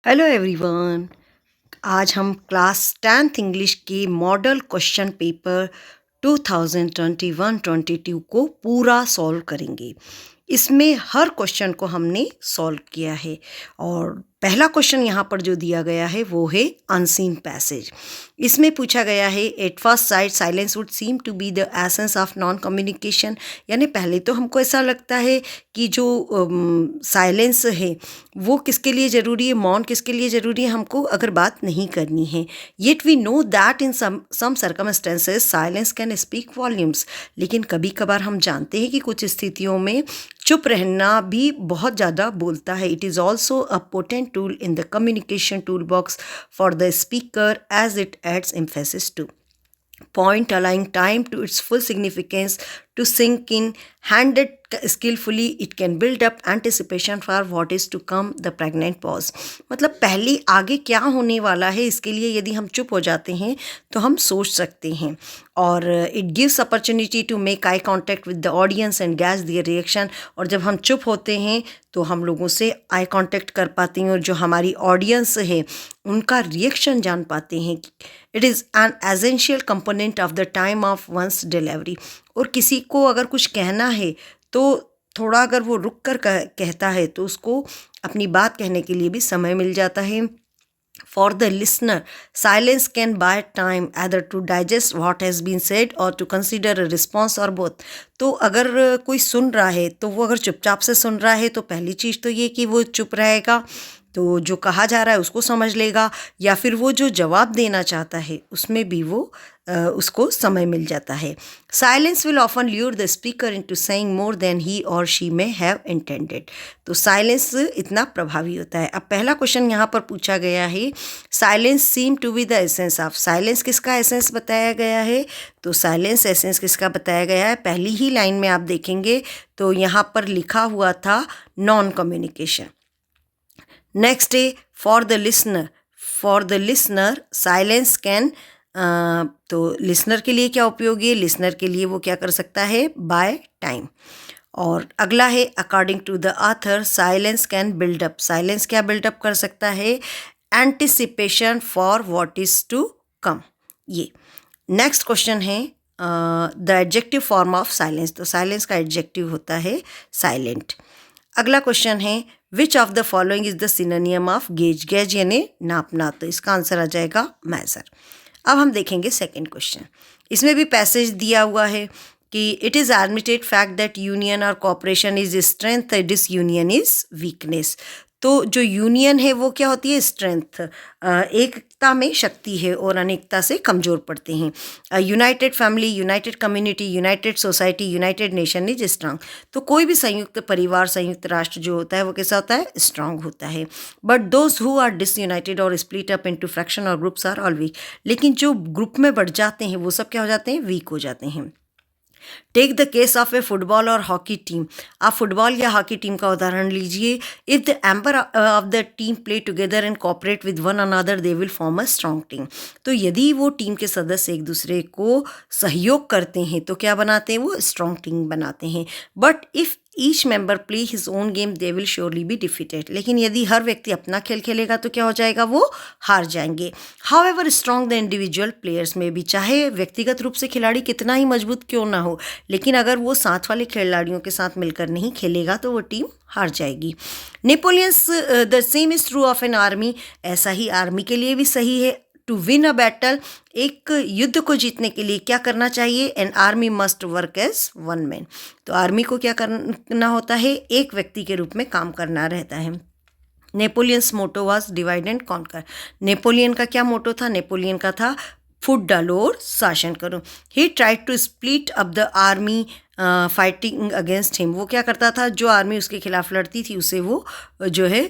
Hello everyone. आज हम class 10th English के मॉडल क्वेश्चन पेपर 2021-22 को पूरा सॉल्व करेंगे। इसमें हर क्वेश्चन को हमने सॉल्व किया है और पहला क्वेश्चन यहाँ पर जो दिया गया है वो है अनसीन पैसेज। इसमें पूछा गया है at first sight silence would seem to be the essence of non communication. यानी पहले तो हमको ऐसा लगता है कि जो साइलेंस है वो किसके लिए ज़रूरी है, मौन किसके लिए ज़रूरी है, हमको अगर बात नहीं करनी है। Yet we know that in some circumstances silence can speak volumes. लेकिन कभी कभार हम जानते हैं कि कुछ स्थितियों में चुप रहना भी बहुत ज़्यादा बोलता है। It is also a potent tool in the communication tool box for the speaker as it adds emphasis to point, allowing time to its full significance to sink in. Handled skillfully, it can build up anticipation for what is to come, the pregnant pause. मतलब पहले आगे क्या होने वाला है इसके लिए यदि हम चुप हो जाते हैं तो हम सोच सकते हैं। और it gives opportunity to make eye contact with the audience and gauge their reaction. और जब हम चुप होते हैं तो हम लोगों से आई कॉन्टैक्ट कर पाते हैं और जो हमारी ऑडियंस है उनका रिएक्शन जान पाते हैं। It is an essential component of the time of one's delivery. और किसी को अगर कुछ कहना है तो थोड़ा अगर वो रुक कर कहता है तो उसको अपनी बात कहने के लिए भी समय मिल जाता है। For the listener, silence can buy time either to digest what has been said or to consider a response or both. तो अगर कोई सुन रहा है तो वो अगर चुपचाप से सुन रहा है तो पहली चीज़ तो ये कि वो चुप रहेगा, तो जो कहा जा रहा है उसको समझ लेगा, या फिर वो जो जवाब देना चाहता है उसमें भी वो उसको समय मिल जाता है। Silence will often lure the speaker into saying more than he or she may have intended. तो साइलेंस इतना प्रभावी होता है। अब पहला क्वेश्चन यहाँ पर पूछा गया है, silence seem to be the essence of. Silence किसका एसेंस बताया गया है? तो साइलेंस एसेंस किसका बताया गया है? पहली ही लाइन में आप देखेंगे तो यहाँ पर लिखा हुआ था नॉन कम्युनिकेशन। नेक्स्ट है for the listener. For the listener silence can, तो लिसनर के लिए क्या उपयोगी है? लिसनर के लिए वो क्या कर सकता है? By time. और अगला है according to the author silence can build up. Silence क्या बिल्डअप कर सकता है? Anticipation for what is to come. ये नेक्स्ट क्वेश्चन है the adjective form of silence. तो साइलेंस का एडजेक्टिव होता है साइलेंट। अगला क्वेश्चन है which of the following is the synonym of gauge. Gauge यानी नापना, तो इसका आंसर आ जाएगा मेजर। अब हम देखेंगे सेकंड क्वेश्चन। इसमें भी पैसेज दिया हुआ है कि it is admitted fact that union और cooperation is strength, disunion is weakness. तो जो यूनियन है वो क्या होती है? स्ट्रेंथ, एकता में शक्ति है और अनेकता से कमज़ोर पड़ते हैं। United family, United community, United society, United nation is strong. तो कोई भी संयुक्त परिवार, संयुक्त राष्ट्र जो होता है वो कैसा होता है? स्ट्रांग होता है। But those who are disunited और स्प्लिट अप इनटू फ्रैक्शन और ग्रुप्स आर ऑल वीक। लेकिन जो ग्रुप में बढ़ जाते हैं वो सब क्या हो जाते हैं? वीक हो जाते हैं। Take the case of a football और हॉकी टीम। आप फुटबॉल या हॉकी टीम का उदाहरण लीजिए। If the member of the team play together and cooperate with one another they will form a strong team. तो यदि वो टीम के सदस्य एक दूसरे को सहयोग करते हैं तो क्या बनाते हैं? वो स्ट्रॉन्ग टीम बनाते हैं। But if each member play his own game they will surely be defeated. लेकिन यदि हर व्यक्ति अपना खेल खेलेगा तो क्या हो जाएगा? वो हार जाएंगे। However strong the individual players में भी, चाहे व्यक्तिगत रूप से खिलाड़ी कितना ही मजबूत क्यों ना हो, लेकिन अगर वो साथ वाले खिलाड़ियों के साथ मिलकर नहीं खेलेगा तो वो टीम हार जाएगी। Napoleon's the same is true of an army. ऐसा ही आर्मी के लिए भी सही है। टू विन अ बैटल, एक युद्ध को जीतने के लिए क्या करना चाहिए? An army must work as one man. तो आर्मी को क्या करना होता है? एक व्यक्ति के रूप में काम करना रहता है। Napoleon's motto was divide and conquer. Napoleon का क्या मोटो था? नेपोलियन का था फूट डालो और शासन करो। He tried to split up the army fighting against him. वो क्या करता था? जो आर्मी उसके खिलाफ लड़ती थी उसे वो जो है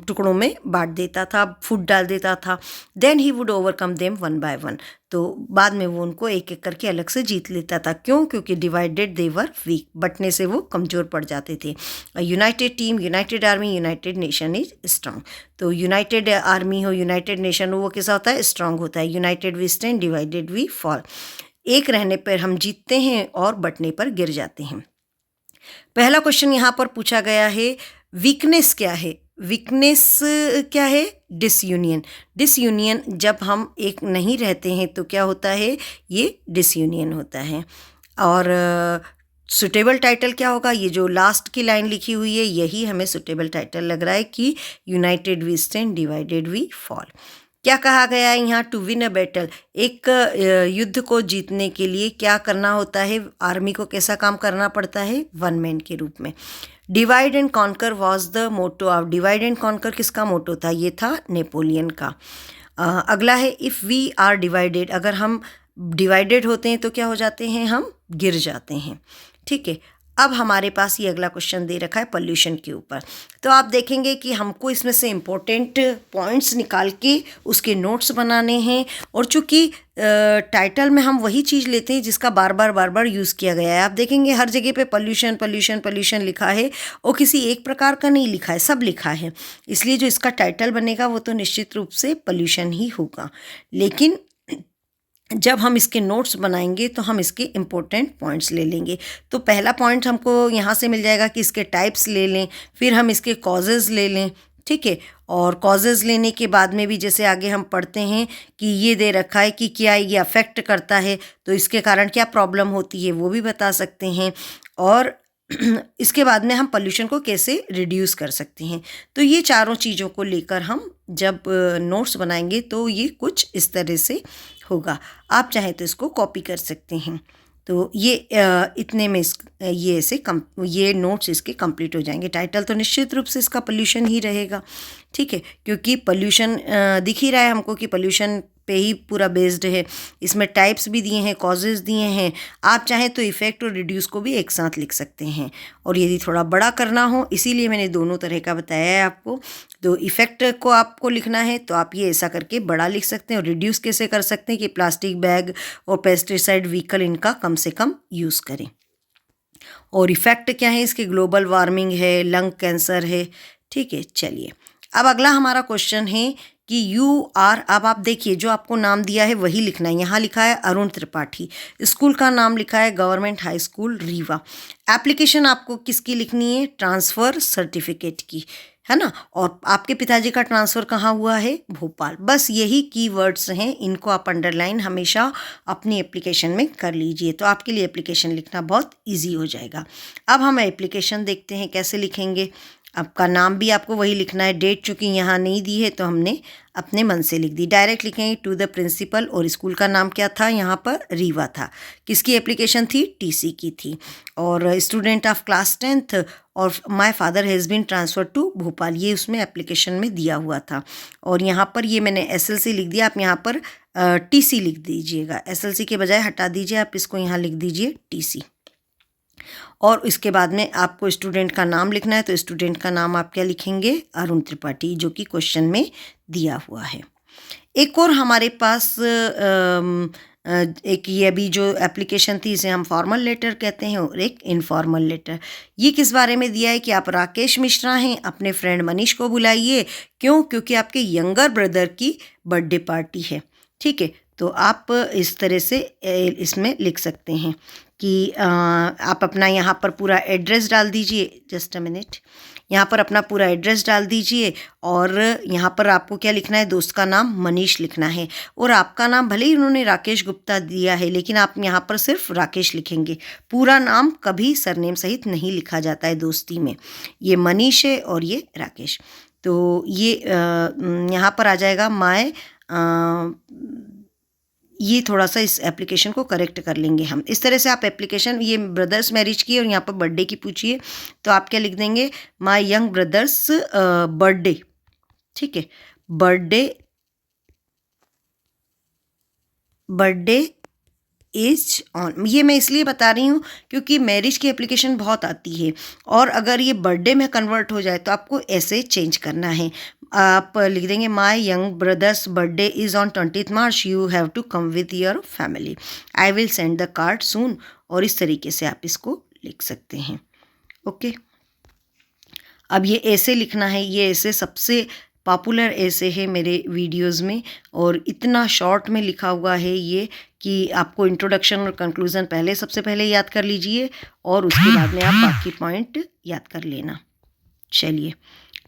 टुकड़ों में बांट देता था, फूट डाल देता था। Then he would overcome them one by one. तो बाद में वो उनको एक एक करके अलग से जीत लेता था। क्यों? क्योंकि डिवाइडेड दे वर वीक, बंटने से वो कमज़ोर पड़ जाते थे। United team, united army, united nation is strong. तो यूनाइटेड आर्मी हो, यूनाइटेड नेशन हो, वो कैसा होता है? स्ट्रांग होता है। United we stand, divided we fall. एक रहने पर हम जीतते हैं और बंटने पर गिर जाते हैं। पहला क्वेश्चन यहाँ पर पूछा गया है वीकनेस क्या है? वीकनेस क्या है? डिसयूनियन। डिसयूनियन जब हम एक नहीं रहते हैं तो क्या होता है, ये डिसयूनियन होता है। और सुटेबल टाइटल क्या होगा, ये जो लास्ट की लाइन लिखी हुई है यही हमें सुटेबल टाइटल लग रहा है कि united we stand, divided we fall. क्या कहा गया है यहाँ, टू विन अ बैटल, एक युद्ध को जीतने के लिए क्या करना होता है, आर्मी को कैसा काम करना पड़ता है, वन मैन के रूप में। Divide and conquer was the motto of, divide and conquer किसका मोटो था, ये था नेपोलियन का। अगला है इफ़ वी आर डिवाइडेड, अगर हम डिवाइडेड होते हैं तो क्या हो जाते हैं, हम गिर जाते हैं। ठीक है, अब हमारे पास ये अगला क्वेश्चन दे रखा है पोल्यूशन के ऊपर। तो आप देखेंगे कि हमको इसमें से इम्पोर्टेंट पॉइंट्स निकाल के उसके नोट्स बनाने हैं। और चूँकि टाइटल में हम वही चीज़ लेते हैं जिसका बार बार यूज़ किया गया है। आप देखेंगे हर जगह पे पोल्यूशन पोल्यूशन पोल्यूशन लिखा है और किसी एक प्रकार का नहीं लिखा है, सब लिखा है। इसलिए जो इसका टाइटल बनेगा वो तो निश्चित रूप से पोल्यूशन ही होगा। लेकिन जब हम इसके नोट्स बनाएंगे तो हम इसके इम्पोर्टेंट पॉइंट्स ले लेंगे। तो पहला पॉइंट हमको यहाँ से मिल जाएगा कि इसके टाइप्स ले लें, फिर हम इसके कॉजेज़ ले लें। ठीक है, और कॉजेज़ लेने के बाद में भी जैसे आगे हम पढ़ते हैं कि ये दे रखा है कि क्या ये अफेक्ट करता है, तो इसके कारण क्या प्रॉब्लम होती है वो भी बता सकते हैं। और इसके बाद में हम पोल्यूशन को कैसे रिड्यूस कर सकते हैं। तो ये चारों चीज़ों को लेकर हम जब नोट्स बनाएंगे तो ये कुछ इस तरह से होगा। आप चाहें तो इसको कॉपी कर सकते हैं। तो ये इतने में ये ऐसे ये नोट्स इसके कंप्लीट हो जाएंगे। टाइटल तो निश्चित रूप से इसका पोल्यूशन ही रहेगा। ठीक है, क्योंकि पोल्यूशन दिख ही रहा है हमको कि पोल्यूशन पे ही पूरा बेस्ड है। इसमें टाइप्स भी दिए हैं, कॉजेज दिए हैं। आप चाहें तो इफ़ेक्ट और रिड्यूस को भी एक साथ लिख सकते हैं। और यदि थोड़ा बड़ा करना हो, इसीलिए मैंने दोनों तरह का बताया है आपको। तो इफ़ेक्ट को आपको लिखना है तो आप ये ऐसा करके बड़ा लिख सकते हैं। और रिड्यूस कैसे कर सकते हैं कि प्लास्टिक बैग और पेस्टिसाइड व्हीकल इनका कम से कम यूज़ करें। और इफ़ेक्ट क्या है इसके, ग्लोबल वार्मिंग है, लंग कैंसर है। ठीक है, चलिए अब अगला हमारा क्वेश्चन है कि यू आर, अब आप देखिए जो आपको नाम दिया है वही लिखना है। यहाँ लिखा है अरुण त्रिपाठी, स्कूल का नाम लिखा है government high school Rewa. Application आपको किसकी लिखनी है, ट्रांसफ़र सर्टिफिकेट की, है ना। और आपके पिताजी का ट्रांसफ़र कहाँ हुआ है, भोपाल। बस यही कीवर्ड्स हैं, इनको आप अंडरलाइन हमेशा अपनी एप्लीकेशन में कर लीजिए तो आपके लिए एप्लीकेशन लिखना बहुत ईजी हो जाएगा। अब हम एप्लीकेशन देखते हैं कैसे लिखेंगे। आपका नाम भी आपको वही लिखना है। डेट चूँकि यहाँ नहीं दी है तो हमने अपने मन से लिख दी। डायरेक्ट लिखेंगे टू द प्रिंसिपल, और स्कूल का नाम क्या था, यहाँ पर रीवा था। किसकी एप्लीकेशन थी, टीसी की थी। और स्टूडेंट ऑफ क्लास 10th और my father has been transfer to Bhopal, ये उसमें एप्लीकेशन में दिया हुआ था। और यहाँ पर ये मैंने एसएलसी लिख दिया, आप यहाँ पर टीसी लिख दीजिएगा। एसएलसी के बजाय हटा दीजिए, आप इसको यहाँ लिख दीजिए टीसी। और इसके बाद में आपको स्टूडेंट का नाम लिखना है तो स्टूडेंट का नाम आप क्या लिखेंगे, अरुण त्रिपाठी, जो कि क्वेश्चन में दिया हुआ है। एक और हमारे पास एक ये अभी जो एप्लीकेशन थी इसे हम फॉर्मल लेटर कहते हैं और एक इनफॉर्मल लेटर। ये किस बारे में दिया है कि आप राकेश मिश्रा हैं, अपने फ्रेंड मनीष को बुलाइए। क्यों, क्योंकि आपके यंगर ब्रदर की बर्थडे पार्टी है। ठीक है, तो आप इस तरह से इसमें लिख सकते हैं कि आप अपना यहाँ पर पूरा एड्रेस डाल दीजिए। जस्ट अ मिनट, यहाँ पर अपना पूरा एड्रेस डाल दीजिए। और यहाँ पर आपको क्या लिखना है, दोस्त का नाम मनीष लिखना है। और आपका नाम भले ही उन्होंने राकेश गुप्ता दिया है लेकिन आप यहाँ पर सिर्फ राकेश लिखेंगे। पूरा नाम कभी सरनेम सहित नहीं लिखा जाता है दोस्ती में। ये मनीष है और ये राकेश। तो ये यहाँ पर आ जाएगा माय, ये थोड़ा सा इस एप्लीकेशन को करेक्ट कर लेंगे हम। इस तरह से आप एप्लीकेशन, ये ब्रदर्स मैरिज की और यहाँ पर बर्थडे की पूछिए तो आप क्या लिख देंगे, माय यंग ब्रदर्स बर्थडे। ठीक है, बर्थडे इज ऑन। ये मैं इसलिए बता रही हूँ क्योंकि मैरिज की एप्लीकेशन बहुत आती है और अगर ये बर्थडे में कन्वर्ट हो जाए तो आपको ऐसे चेंज करना है। आप लिख देंगे my young brother's birthday is on 20th March, you have to come with your family, I will send the card soon. और इस तरीके से आप इसको लिख सकते हैं। ओके, अब ये ऐसे लिखना है, ये ऐसे सबसे पॉपुलर ऐसे है मेरे वीडियोस में और इतना शॉर्ट में लिखा हुआ है ये कि आपको इंट्रोडक्शन और कंक्लूज़न पहले सबसे पहले याद कर लीजिए और उसके बाद में आप बाकी पॉइंट याद कर लेना। चलिए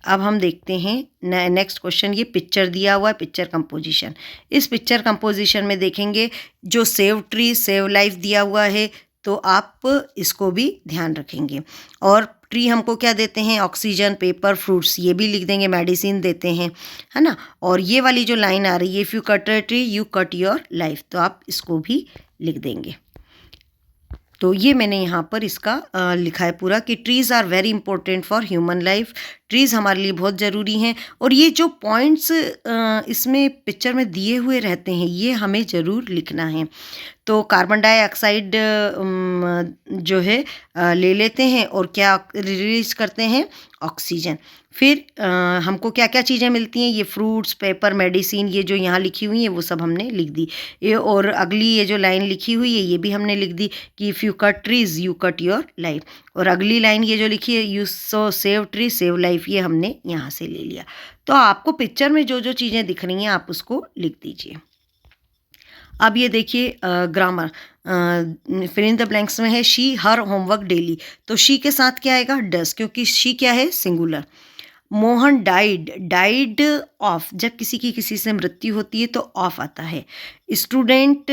अब हम देखते हैं नेक्स्ट क्वेश्चन। ये पिक्चर दिया हुआ है, पिक्चर कंपोजिशन। इस पिक्चर कंपोजिशन में देखेंगे जो सेव ट्री सेव लाइफ दिया हुआ है, तो आप इसको भी ध्यान रखेंगे। और ट्री हमको क्या देते हैं, ऑक्सीजन, पेपर, फ्रूट्स, ये भी लिख देंगे, मेडिसिन देते हैं, है ना। और ये वाली जो लाइन आ रही है, if you cut a tree you cut your life, तो आप इसको भी लिख देंगे। तो ये मैंने यहाँ पर इसका लिखा है पूरा कि trees are very important for human life, trees हमारे लिए बहुत ज़रूरी हैं। और ये जो पॉइंट्स इसमें पिक्चर में दिए हुए रहते हैं, ये हमें ज़रूर लिखना है। तो कार्बन डाइऑक्साइड जो है ले लेते हैं और क्या रिलीज़ करते हैं, ऑक्सीजन। फिर हमको क्या क्या चीज़ें मिलती हैं, ये फ्रूट्स, पेपर, मेडिसिन, ये जो यहाँ लिखी हुई हैं वो सब हमने लिख दी। ये और अगली ये जो लाइन लिखी हुई है ये भी हमने लिख दी कि if you cut trees you cut your life. और अगली लाइन ये जो लिखी है, you so save tree save life, ये हमने यहाँ से ले लिया। तो आपको पिक्चर में जो जो चीज़ें दिख रही हैं आप उसको लिख दीजिए। अब ये देखिए grammar, fill in the blanks में है शी हर होमवर्क डेली, तो शी के साथ क्या आएगा, डस, क्योंकि शी क्या है, singular. Mohan died, died of, जब किसी की किसी से मृत्यु होती है तो ऑफ आता है। स्टूडेंट,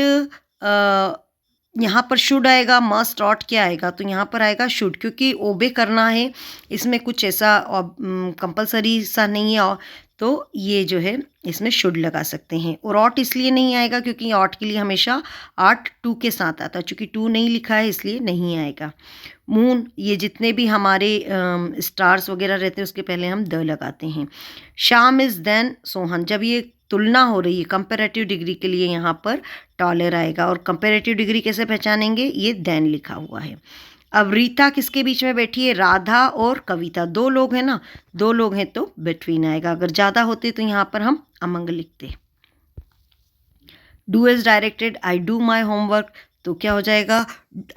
यहाँ पर शुड आएगा, मस्ट ऑट क्या आएगा, तो यहाँ पर आएगा शुड, क्योंकि ओबे करना है, इसमें कुछ ऐसा कंपलसरी सा नहीं है, तो ये जो है इसमें शुड लगा सकते हैं। और ऑट इसलिए नहीं आएगा क्योंकि ऑट के लिए हमेशा आर्ट टू के साथ आता है, चूँकि टू नहीं लिखा है इसलिए नहीं आएगा। मून, ये जितने भी हमारे स्टार्स वगैरह रहते हैं उसके पहले हम द लगाते हैं। शाम इज़ देन सोहन, जब ये तुलना हो रही है कंपैरेटिव डिग्री के लिए यहाँ पर टॉलर आएगा। और कंपैरेटिव डिग्री कैसे पहचानेंगे, ये देन लिखा हुआ है। अब रीता किसके बीच में बैठी है, राधा और कविता, दो लोग हैं ना, दो लोग हैं तो बिटवीन आएगा। अगर ज़्यादा होते तो यहाँ पर हम अमंग लिखते। Do is directed, I do my homework, तो क्या हो जाएगा,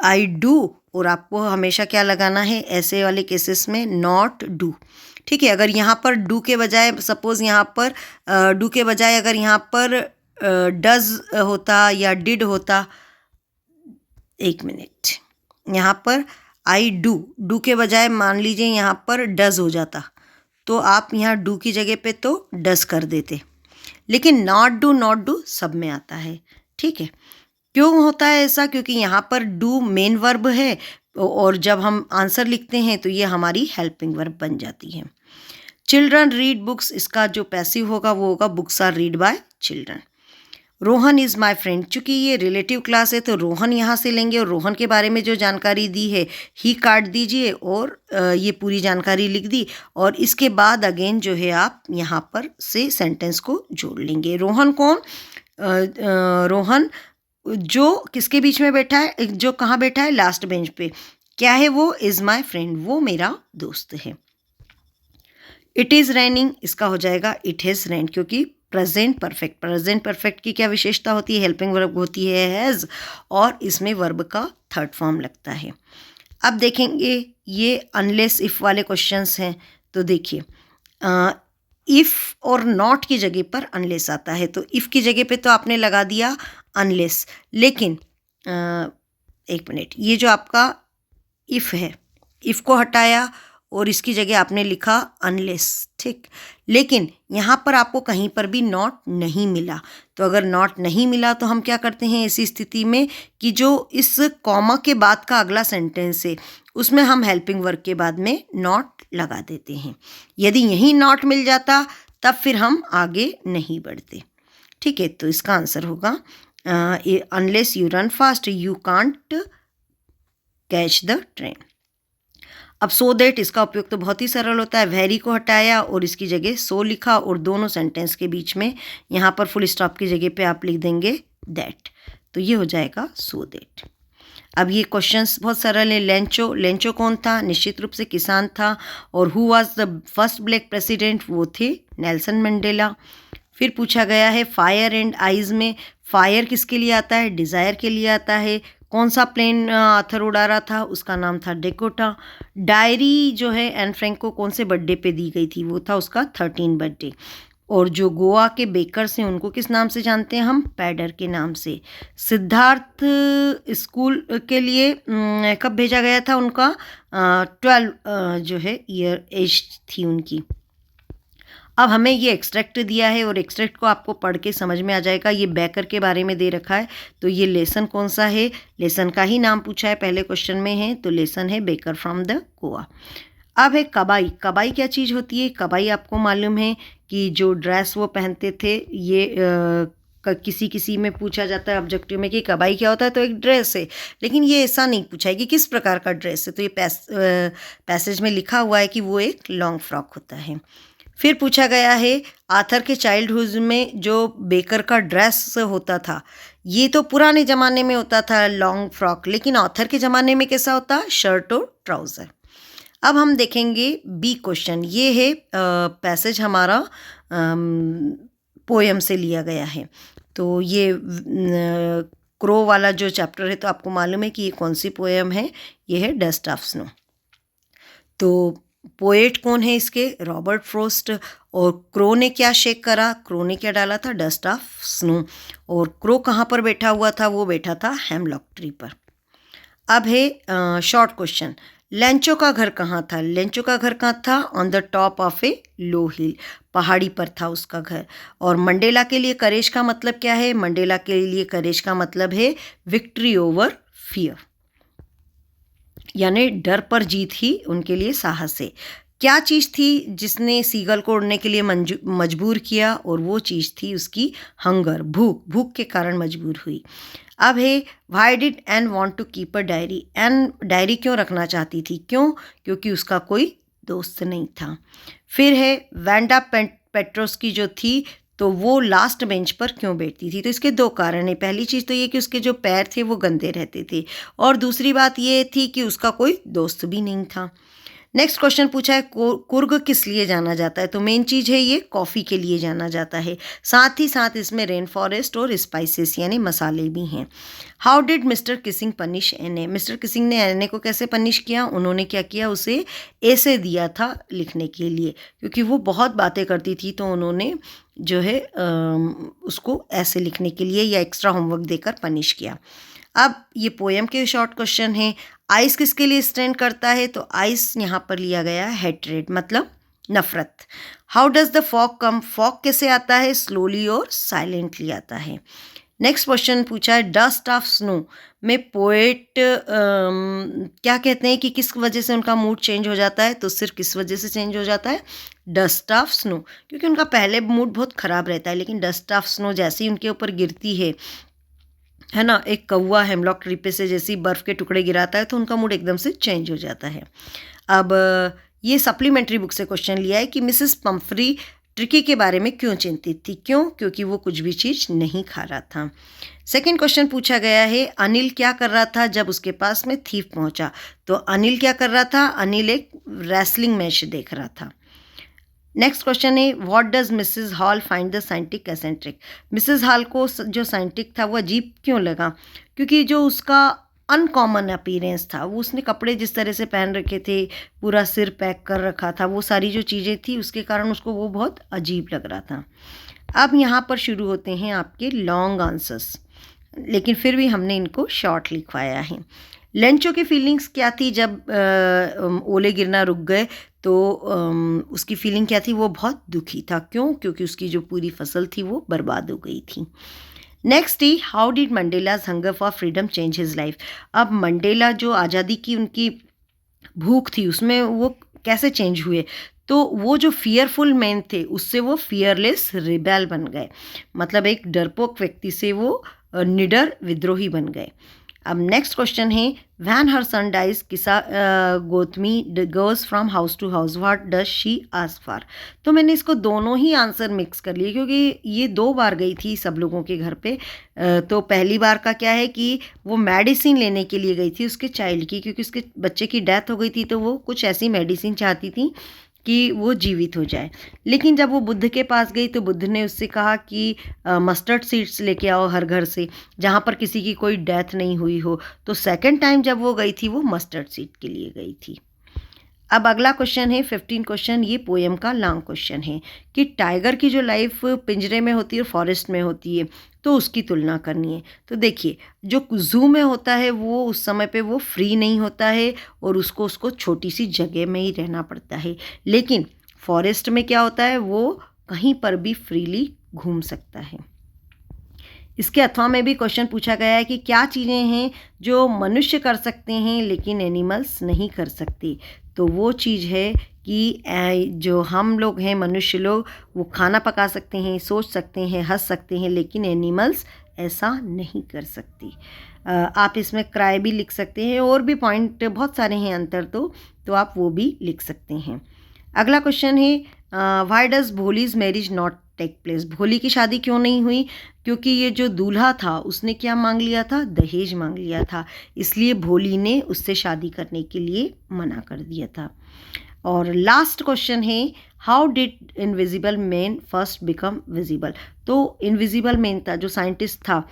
आई डू। और आपको हमेशा क्या लगाना है ऐसे वाले केसेस में, नॉट डू। ठीक है, अगर यहाँ पर डू के बजाय, सपोज़ यहाँ पर डू के बजाय अगर यहाँ पर डज होता या डिड होता, एक मिनट, यहाँ पर आई डू, डू के बजाय मान लीजिए यहाँ पर डज हो जाता, तो आप यहाँ डू की जगह पे तो डज कर देते। लेकिन नॉट डू सब में आता है। ठीक है, क्यों होता है ऐसा, क्योंकि यहाँ पर डू मेन वर्ब है और जब हम आंसर लिखते हैं तो ये हमारी हेल्पिंग वर्ब बन जाती है। चिल्ड्रन रीड बुक्स, इसका जो पैसिव होगा वो होगा books are read by children. Rohan is my friend, चूँकि ये रिलेटिव क्लास है तो रोहन यहाँ से लेंगे और रोहन के बारे में जो जानकारी दी है ही काट दीजिए और ये पूरी जानकारी लिख दी। और इसके बाद अगेन जो है आप यहाँ पर से सेंटेंस को जोड़ लेंगे। रोहन कौन, रोहन जो किसके बीच में बैठा है, जो कहाँ बैठा है, लास्ट बेंच पे, क्या है वो, इज़ माई फ्रेंड, वो मेरा दोस्त है। इट इज़ रेनिंग, इसका हो जाएगा इट हैज़ रेन, क्योंकि प्रेजेंट परफेक्ट, प्रेजेंट परफेक्ट की क्या विशेषता होती है, हेल्पिंग वर्ब होती है हैज़, और इसमें वर्ब का थर्ड फॉर्म लगता है। अब देखेंगे ये अनलेस इफ़ वाले क्वेश्चंस हैं, तो देखिए इफ़ और नॉट की जगह पर अनलेस आता है, तो इफ़ की जगह पे तो आपने लगा दिया अनलेस, लेकिन एक मिनट, ये जो आपका इफ़ है, इफ़ को हटाया और इसकी जगह आपने लिखा अनलेस, ठीक। लेकिन यहाँ पर आपको कहीं पर भी नॉट नहीं मिला, तो अगर नॉट नहीं मिला तो हम क्या करते हैं ऐसी स्थिति में कि जो इस कॉमा के बाद का अगला सेंटेंस है उसमें हम हेल्पिंग वर्ब के बाद में नॉट लगा देते हैं। यदि यहीं नॉट मिल जाता तब फिर हम आगे नहीं बढ़ते। ठीक है, तो इसका आंसर होगा unless you run fast you can't catch the train. अब सो दैट, इसका उपयोग तो बहुत ही सरल होता है, वेरी को हटाया और इसकी जगह सो लिखा और दोनों सेंटेंस के बीच में यहाँ पर फुल स्टॉप की जगह पे आप लिख देंगे दैट, तो ये हो जाएगा सो दैट। अब ये क्वेश्चंस बहुत सरल है। लेंचो, लेंचो कौन था, निश्चित रूप से किसान था। और who was the first black president, वो थे नेल्सन मंडेला। फिर पूछा गया है फायर एंड आइज में, फायर किसके लिए आता है, डिज़ायर के लिए आता है। कौन सा प्लेन आर्थर उड़ा रहा था, उसका नाम था डेकोटा। डायरी जो है एन फ्रैंक को कौन से बर्थडे पे दी गई थी, वो था उसका 13 बर्थडे। और जो गोवा के बेकर्स हैं उनको किस नाम से जानते हैं हम, पैडर के नाम से। सिद्धार्थ स्कूल के लिए कब भेजा गया था, उनका 12 जो है ईयर एज थी उनकी। अब हमें ये एक्सट्रैक्ट दिया है और एक्सट्रैक्ट को आपको पढ़ के समझ में आ जाएगा। ये बेकर के बारे में दे रखा है, तो ये लेसन कौन सा है, लेसन का ही नाम पूछा है पहले क्वेश्चन में है, तो लेसन है बेकर फ्रॉम द गोवा। अब है कबाई। कबाई क्या चीज़ होती है? कबाई आपको मालूम है कि जो ड्रेस वो पहनते थे, ये किसी किसी में पूछा जाता है ऑब्जेक्टिव में कि कबाई क्या होता है, तो एक ड्रेस है, लेकिन ये ऐसा नहीं पूछा है कि किस प्रकार का ड्रेस है, तो ये पैसेज में लिखा हुआ है कि वो एक लॉन्ग फ्रॉक होता है। फिर पूछा गया है आर्थर के चाइल्डहुड में जो बेकर का ड्रेस होता था, ये तो पुराने ज़माने में होता था लॉन्ग फ्रॉक, लेकिन आर्थर के ज़माने में कैसा होता? शर्ट और ट्राउज़र। अब हम देखेंगे बी क्वेश्चन। ये है पैसेज हमारा पोएम से लिया गया है। तो ये क्रो वाला जो चैप्टर है, तो आपको मालूम है कि ये कौन सी पोएम है, ये है डस्ट ऑफ स्नो। तो पोएट कौन है इसके? Robert frost. और क्रो ने क्या शेक करा? क्रो ने क्या डाला था? Dust of snow. और क्रो कहाँ पर बैठा हुआ था? वो बैठा था हेमलॉक ट्री पर। अब है शॉर्ट क्वेश्चन। लेंचो का घर कहाँ था? लेंचो का घर कहाँ था? ऑन द टॉप ऑफ ए लो हिल, पहाड़ी पर था उसका घर। और मंडेला के लिए करेज का मतलब क्या है? मंडेला के लिए करेज का मतलब है विक्ट्री ओवर फियर, यानी डर पर जीत ही उनके लिए साहस है। क्या चीज़ थी जिसने सीगल को उड़ने के लिए मजबूर किया? और वो चीज़ थी उसकी हंगर, भूख। भूख के कारण मजबूर हुई। अब है why did Anne want to keep a diary. Anne diary क्यों रखना चाहती थी? क्यों? क्योंकि उसका कोई दोस्त नहीं था। फिर है वैंडा पेट्रोस की जो थी, तो वो लास्ट बेंच पर क्यों बैठती थी? तो इसके दो कारण हैं। पहली चीज़ तो ये कि उसके जो पैर थे वो गंदे रहते थे, और दूसरी बात ये थी कि उसका कोई दोस्त भी नहीं था। नेक्स्ट क्वेश्चन पूछा है कुर्ग किस लिए जाना जाता है? तो मेन चीज़ है ये कॉफ़ी के लिए जाना जाता है। साथ ही साथ इसमें रेन फॉरेस्ट और स्पाइसेस यानी मसाले भी हैं। How did mister Keesing punish एने। मिस्टर किसिंग ने एने को कैसे पनिश किया? उन्होंने क्या किया? उसे ऐसे दिया था लिखने के लिए, क्योंकि वो बहुत बातें करती थी, तो उन्होंने जो है उसको ऐसे लिखने के लिए या एक्स्ट्रा होमवर्क देकर पनिश किया। अब ये पोएम के शॉर्ट क्वेश्चन हैं। आइस किसके लिए स्टैंड करता है? तो आइस यहाँ पर लिया गया है हेट्रेड, मतलब नफरत। How does the fog come. Fog कैसे आता है? स्लोली और साइलेंटली आता है। नेक्स्ट क्वेश्चन पूछा है डस्ट ऑफ स्नो में पोएट क्या कहते हैं कि किस वजह से उनका मूड चेंज हो जाता है? तो सिर्फ किस वजह से चेंज हो जाता है? Dust of snow. क्योंकि उनका पहले मूड बहुत ख़राब रहता है, लेकिन डस्ट ऑफ स्नो जैसे ही उनके ऊपर गिरती है ना, एक कौवा हेमलॉक ट्री पे से जैसी बर्फ़ के टुकड़े गिराता है, तो उनका मूड एकदम से चेंज हो जाता है। अब ये सप्लीमेंट्री बुक से क्वेश्चन लिया है कि मिसेस पम्फ्री ट्रिकी के बारे में क्यों चिंतित थी? क्यों? क्योंकि वो कुछ भी चीज़ नहीं खा रहा था। सेकंड क्वेश्चन पूछा गया है अनिल क्या कर रहा था जब उसके पास में थीफ पहुंचा? तो अनिल क्या कर रहा था? अनिल एक रेसलिंग मैच देख रहा था। नेक्स्ट क्वेश्चन है what does Mrs Hall find the scientific eccentric. Mrs Hall को जो साइंटिक था वो अजीब क्यों लगा? क्योंकि जो उसका अनकॉमन अपीयरेंस था, वो उसने कपड़े जिस तरह से पहन रखे थे, पूरा सिर पैक कर रखा था, वो सारी जो चीज़ें थी उसके कारण उसको वो बहुत अजीब लग रहा था। अब यहाँ पर शुरू होते हैं आपके लॉन्ग आंसर्स, लेकिन फिर भी हमने इनको शॉर्ट लिखवाया है। लेंचो की फीलिंग्स क्या थी जब ओले गिरना रुक गए? तो उसकी फीलिंग क्या थी? वो बहुत दुखी था। क्यों? क्योंकि उसकी जो पूरी फसल थी वो बर्बाद हो गई थी। Next he how did Mandela's hunger for freedom change his life. अब मंडेला जो आज़ादी की उनकी भूख थी उसमें वो कैसे चेंज हुए? तो वो जो फियरफुल मैन थे उससे वो फियरलेस रिबेल बन गए, मतलब एक डरपोक व्यक्ति से वो निडर विद्रोही बन गए। अब नेक्स्ट क्वेश्चन है when her son dies Kisa Gotami goes from house to house what does she ask for. तो मैंने इसको दोनों ही आंसर मिक्स कर लिए, क्योंकि ये 2 बार गई थी सब लोगों के घर पे। तो पहली बार का क्या है कि वो मेडिसिन लेने के लिए गई थी उसके चाइल्ड की, क्योंकि उसके बच्चे की डेथ हो गई थी, तो वो कुछ ऐसी मेडिसिन चाहती थी कि वो जीवित हो जाए। लेकिन जब वो बुद्ध के पास गई तो बुद्ध ने उससे कहा कि मस्टर्ड सीड्स लेके आओ हर घर से जहाँ पर किसी की कोई डेथ नहीं हुई हो। तो सेकंड टाइम जब वो गई थी वो मस्टर्ड सीड के लिए गई थी। अब अगला क्वेश्चन है 15 क्वेश्चन, ये पोएम का लॉन्ग क्वेश्चन है कि टाइगर की जो लाइफ पिंजरे में होती है और फॉरेस्ट में होती है, तो उसकी तुलना करनी है। तो देखिए जो जू में होता है वो उस समय पे वो फ्री नहीं होता है और उसको छोटी सी जगह में ही रहना पड़ता है, लेकिन फॉरेस्ट में क्या होता है, वो कहीं पर भी फ्रीली घूम सकता है। इसके अथवा में भी क्वेश्चन पूछा गया है कि क्या चीज़ें हैं जो मनुष्य कर सकते हैं लेकिन एनिमल्स नहीं कर सकते। तो वो चीज़ है कि जो हम लोग हैं, मनुष्य लोग, वो खाना पका सकते हैं, सोच सकते हैं, हंस सकते हैं, लेकिन एनिमल्स ऐसा नहीं कर सकती। आप इसमें क्राई भी लिख सकते हैं, और भी पॉइंट बहुत सारे हैं अंतर तो आप वो भी लिख सकते हैं। अगला क्वेश्चन है why does Bholi's marriage not take place. Bholi की शादी क्यों नहीं हुई? क्योंकि ये जो दूल्हा था उसने क्या मांग लिया था, दहेज मांग लिया था, इसलिए भोली ने उससे शादी करने के लिए मना कर दिया था। और लास्ट क्वेश्चन है how did invisible man first become visible. तो इनविजिबल मैन था, जो साइंटिस्ट था,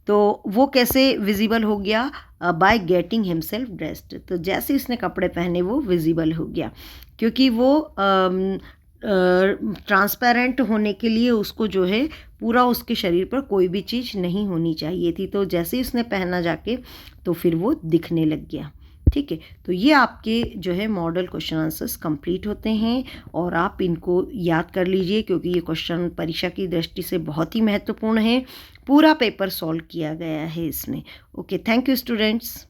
तो वो कैसे विजिबल हो गया? By getting himself dressed. तो जैसे उसने कपड़े पहने वो विजिबल हो गया, क्योंकि वो ट्रांसपेरेंट होने के लिए उसको जो है पूरा उसके शरीर पर कोई भी चीज़ नहीं होनी चाहिए थी। तो जैसे ही उसने पहना जाके तो फिर वो दिखने लग गया। ठीक है, तो ये आपके जो है मॉडल क्वेश्चन आंसर्स कंप्लीट होते हैं, और आप इनको याद कर लीजिए, क्योंकि ये क्वेश्चन परीक्षा की दृष्टि से बहुत ही महत्वपूर्ण है। पूरा पेपर सॉल्व किया गया है इसमें। Okay, thank you students.